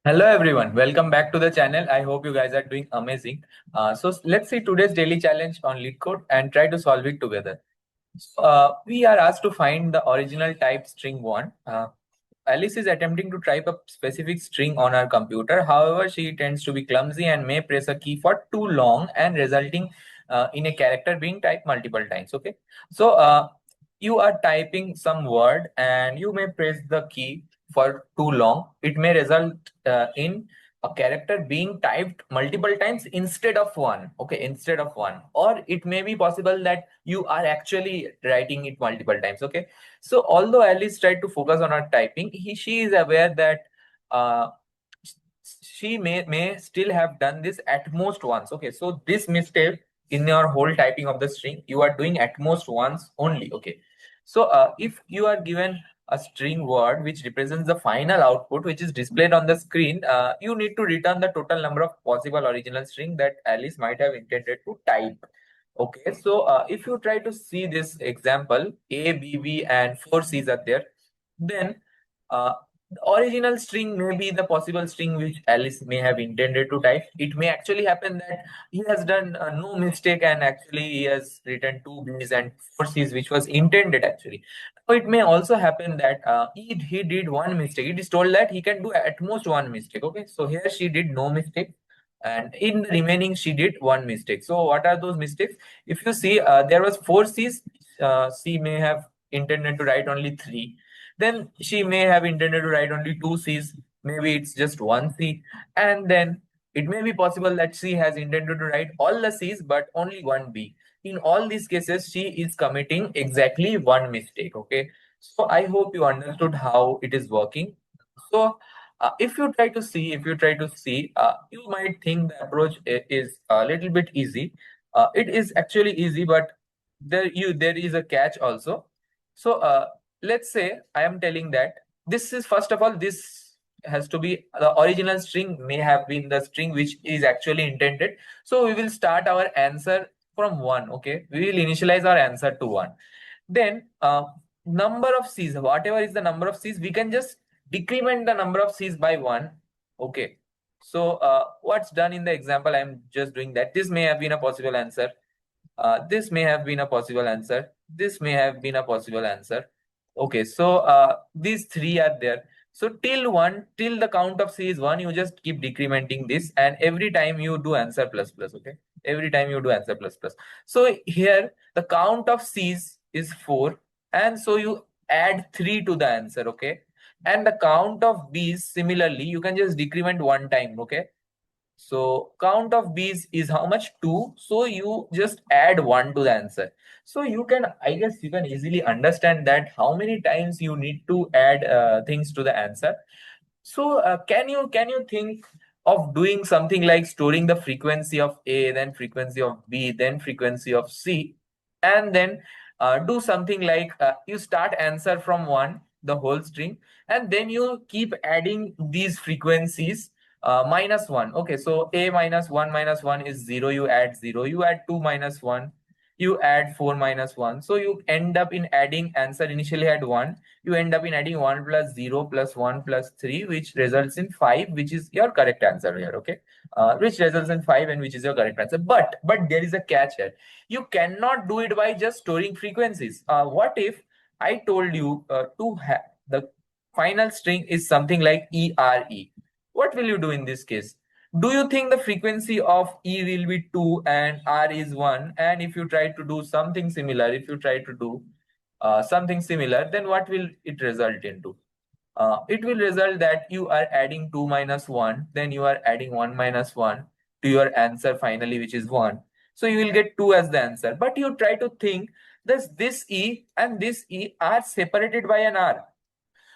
Hello everyone, welcome back to the channel. I hope you guys are doing amazing. So let's see today's daily challenge on Leetcode and try to solve it together. We are asked to find the original type string one. Alice is attempting to type a specific string on her computer. However, she tends to be clumsy and may press a key for too long and resulting in a character being typed multiple times. Okay, so you are typing some word and you may press the key for too long. It may result in a character being typed multiple times instead of one. Okay, instead of one, or it may be possible that you are actually writing it multiple times. Okay, so although Alice tried to focus on her typing, she is aware that uh, she may still have done this at most once. Okay, so this mistake in your whole typing of the string, you are doing at most once only. Okay, so if you are given a string word which represents the final output which is displayed on the screen, you need to return the total number of possible original string that Alice might have intended to type. Okay, so if you try to see this example, A, B, B, and four C's are there, then the original string may be the possible string which Alice may have intended to type. It may actually happen that he has done no mistake and actually he has written two B's and four C's, which was intended actually. So it may also happen that he did one mistake. It is told that he can do at most one mistake. Okay, so here she did no mistake, and in the remaining she did one mistake. So what are those mistakes? If you see, there was four C's. She may have intended to write only three. Then she may have intended to write only two C's. Maybe it's just one C. And then it may be possible that she has intended to write all the C's but only one B. In all these cases, she is committing exactly one mistake. Okay. So I hope you understood how it is working. So if you try to see, you might think the approach is a little bit easy. It is actually easy, but there is a catch also. So let's say I am telling that this is, first of all, this has to be the original string may have been the string which is actually intended. So we will start our answer from one. Okay, we will initialize our answer to one. Then number of C's, whatever is the number of C's, we can just decrement the number of C's by one. Okay, so what's done in the example, I'm just doing that. This may have been a possible answer. This may have been a possible answer. This may have been a possible answer. Okay, so these three are there. So till one, till the count of C is one, you just keep decrementing this, and every time you do answer plus plus. Okay, every time you do answer plus plus. So here the count of C's is four, and so you add three to the answer. Okay, and the count of B's similarly, you can just decrement one time. Okay, so count of B's is how much? 2. So you just add 1 to the answer. So you can, I guess you can easily understand that how many times you need to add things to the answer. So can you think of doing something like storing the frequency of A, then frequency of B, then frequency of C, and then do something like you start answer from 1, the whole string, and then you keep adding these frequencies minus 1. Okay, so A minus 1 is 0, you add 0, you add 2 minus 1, you add 4 minus 1. So you end up in adding answer initially had 1, you end up in adding 1 plus 0 plus 1 plus 3, which results in 5, which is your correct answer here. Okay, which results in 5 and which is your correct answer. But there is a catch here. You cannot do it by just storing frequencies. What if I told you to have the final string is something like ERE? What will you do in this case? Do you think the frequency of E will be 2 and R is 1? And if you try to do something similar, if you try to do something similar, then what will it result into? It will result that you are adding 2 minus 1, then you are adding 1 minus 1 to your answer finally, which is 1. So you will get 2 as the answer. But you try to think this E and this E are separated by an R.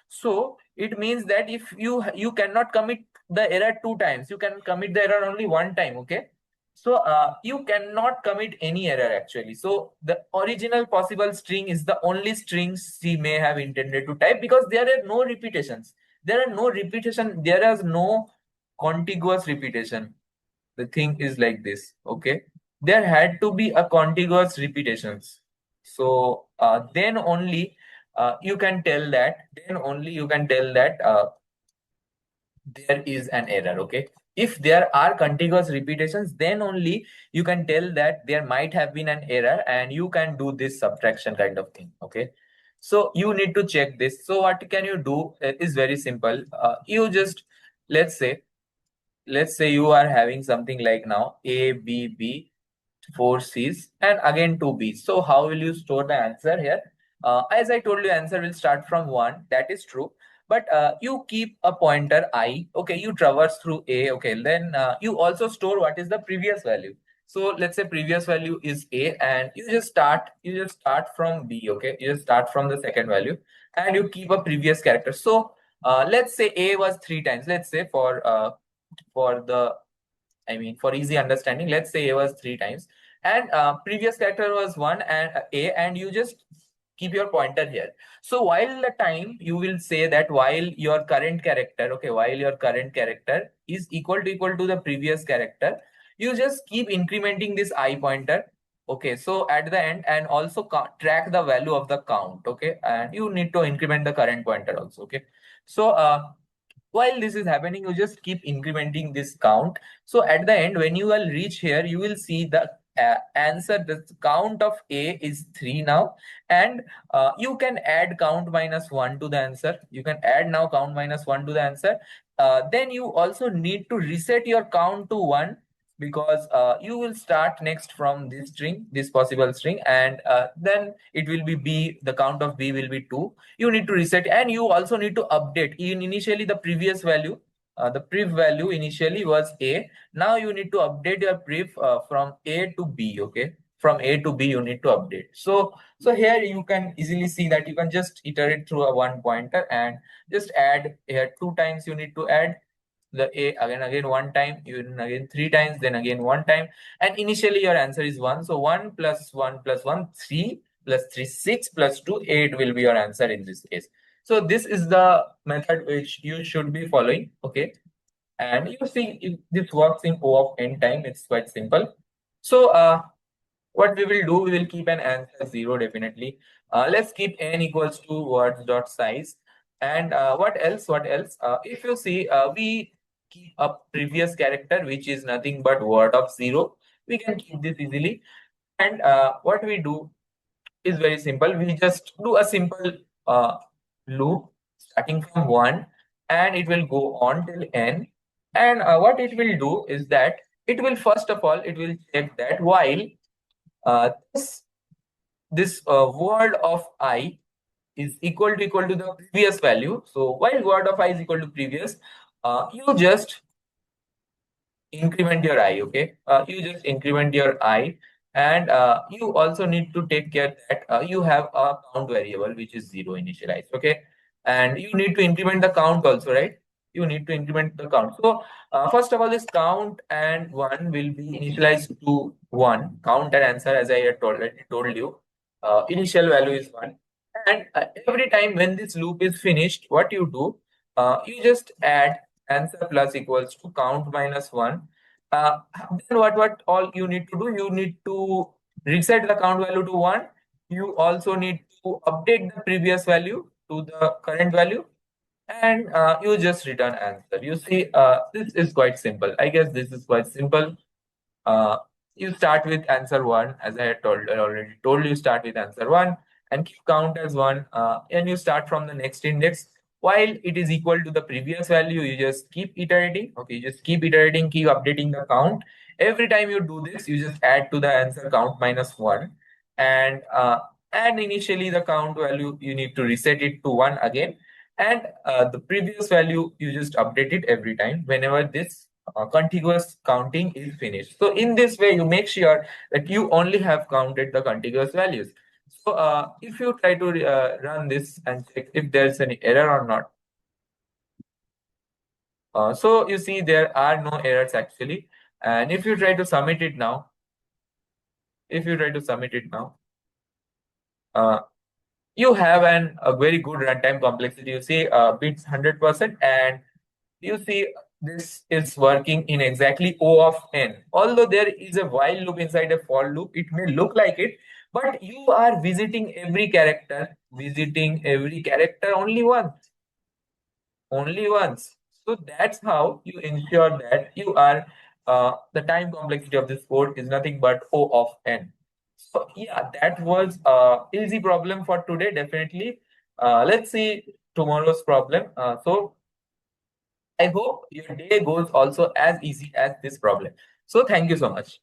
So it means that if you cannot commit the error two times, you can commit the error only one time. Okay, so you cannot commit any error actually. So the original possible string is the only string she may have intended to type, because there are no repetitions. There are no repetition. There is no contiguous repetition. The thing is like this. Okay, there had to be a contiguous repetitions. So then only you can tell that. Then only you can tell that there is an error. Okay, if there are contiguous repetitions, then only you can tell that there might have been an error and you can do this subtraction kind of thing. Okay, so you need to check this. So what can you do is very simple. You just, let's say you are having something like now a b b, 4 C's and again 2 B's. So how will you store the answer here? As I told you, answer will start from 1. That is true. But you keep a pointer I. Okay, you traverse through A. Okay, then you also store what is the previous value. So let's say previous value is A, and you just start from B. Okay, you just start from the second value, and you keep a previous character. So let's say A was 3 times. Let's say for the, I mean, for easy understanding, let's say A was 3 times, and previous character was one and A, and you just keep your pointer here. So while the time you will say that while your current character, okay, while your current character is equal to the previous character, you just keep incrementing this I pointer. Okay, so at the end, and also track the value of the count. Okay, and you need to increment the current pointer also. Okay, so while this is happening, you just keep incrementing this count. So at the end, when you will reach here, you will see the answer. The count of A is 3 now, and you can add count minus 1 to the answer. You can add now count minus 1 to the answer. Then you also need to reset your count to 1, because you will start next from this string, this possible string, and then it will be B. The count of B will be 2. You need to reset, and you also need to update in initially the previous value. The prev value initially was A. Now you need to update your prev from A to B. Okay, from A to B you need to update. So here you can easily see that you can just iterate through a one pointer and just add here 2 times. You need to add the A, again one time, even again 3 times, then again one time, and initially your answer is 1. So 1 plus 1 plus 1, 3 plus 3, 6 plus 2, 8 will be your answer in this case. So this is the method which you should be following. Okay, and you see if this works in O of n time, it's quite simple. So what we will do, we will keep an answer 0 definitely. Let's keep n equals to words dot size. And what else, if you see, we keep a previous character which is nothing but word of 0. We can keep this easily. And what we do is very simple. We just do a simple uh, loop starting from 1, and it will go on till n. And what it will do is that it will, first of all, it will check that while this word of I is equal to the previous value. So while word of I is equal to previous, you just increment your I. Okay, you just increment your I, and you also need to take care that you have a count variable which is 0 initialized. Okay, and you need to increment the count also, right? You need to increment the count. So first of all, this count and 1 will be initialized to 1. Count and answer, as I had told you, initial value is 1. And every time when this loop is finished, what you do, you just add answer plus equals to count minus 1. Then what all you need to do, you need to reset the count value to 1. You also need to update the previous value to the current value, and you just return answer. You see, this is quite simple. I guess this is quite simple. uh, you start with answer 1, as I already told you. Start with answer 1 and keep count as 1, and you start from the next index. While it is equal to the previous value, you just keep iterating. Okay, you just keep iterating, keep updating the count. Every time you do this, you just add to the answer count minus 1, and initially the count value you need to reset it to 1 again, and the previous value you just update it every time whenever this contiguous counting is finished. So in this way, you make sure that you only have counted the contiguous values. So if you try to run this and check if there's any error or not, so you see there are no errors actually. And if you try to submit it now, if you try to submit it now, uh, you have a very good runtime complexity. You see bits 100%, and you see this is working in exactly O of n. Although there is a while loop inside a for loop, it may look like it, but you are visiting every character only once. Only once. So that's how you ensure that you are the time complexity of this code is nothing but O of n. So yeah, that was easy problem for today, definitely. Let's see tomorrow's problem. So I hope your day goes also as easy as this problem. So thank you so much.